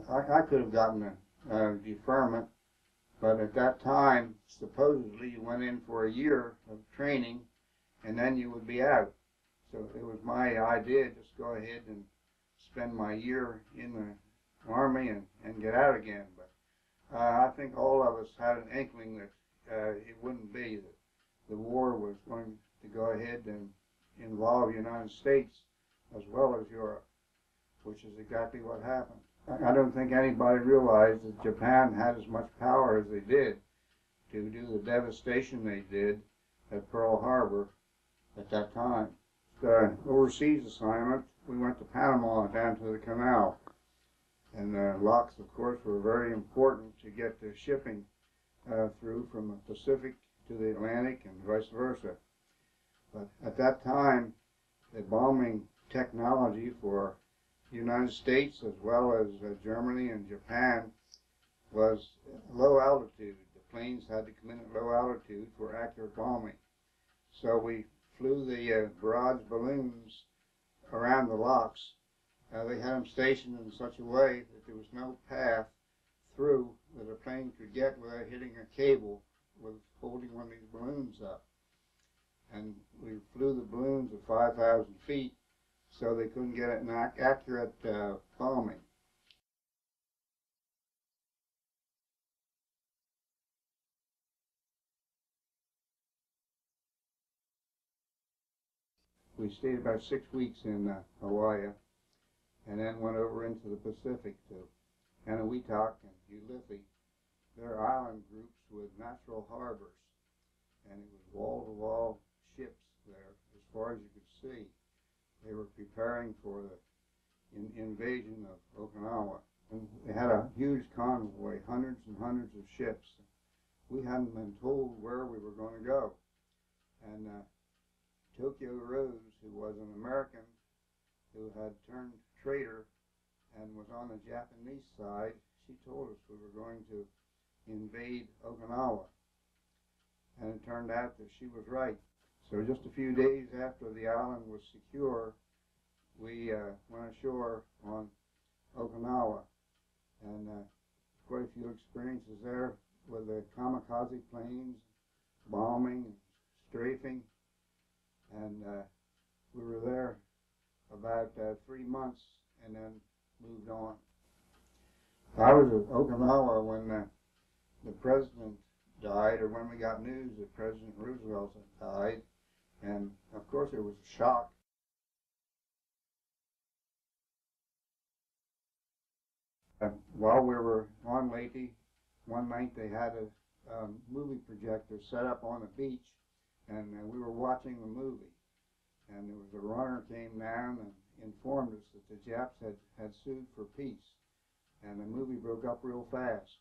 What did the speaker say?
I could have gotten a deferment, but at that time, supposedly you went in for a year of training and then you would be out. So it was my idea to just go ahead and spend my year in the Army and get out again. But I think all of us had an inkling that it wouldn't be, that the war was going to go ahead and involve the United States as well as Europe, which is exactly what happened. I don't think anybody realized that Japan had as much power as they did to do the devastation they did at Pearl Harbor at that time. The overseas assignment, we went to Panama down to the canal. And the locks, of course, were very important to get the shipping through from the Pacific to the Atlantic and vice versa. But at that time, the bombing technology for the United States as well as Germany and Japan was low altitude. The planes had to come in at low altitude for accurate bombing. So we flew the barrage balloons around the locks. They had them stationed in such a way that there was no path through that a plane could get without hitting a cable with holding one of these balloons up. And we flew the balloons at 5,000 feet so they couldn't get an accurate bombing. We stayed about 6 weeks in Hawaii, and then went over into the Pacific to Eniwetok and Ulithi. They're island groups with natural harbors, and it was wall-to-wall ships there as far as you could see. They were preparing for the invasion of Okinawa. And they had a huge convoy, hundreds and hundreds of ships. We hadn't been told where we were going to go. And Tokyo Rose, who was an American who had turned traitor and was on the Japanese side, she told us we were going to invade Okinawa. And it turned out that she was right. So just a few days after the island was secure, we went ashore on Okinawa. And quite a few experiences there with the kamikaze planes, bombing, strafing. And we were there about 3 months and then moved on. I was at Okinawa when the president died, or when we got news that President Roosevelt had died, and of course it was a shock. While we were on Leyte, one night they had a movie projector set up on the beach, and we were watching the movie. And there was a runner came down and informed us that the Japs had sued for peace. And the movie broke up real fast.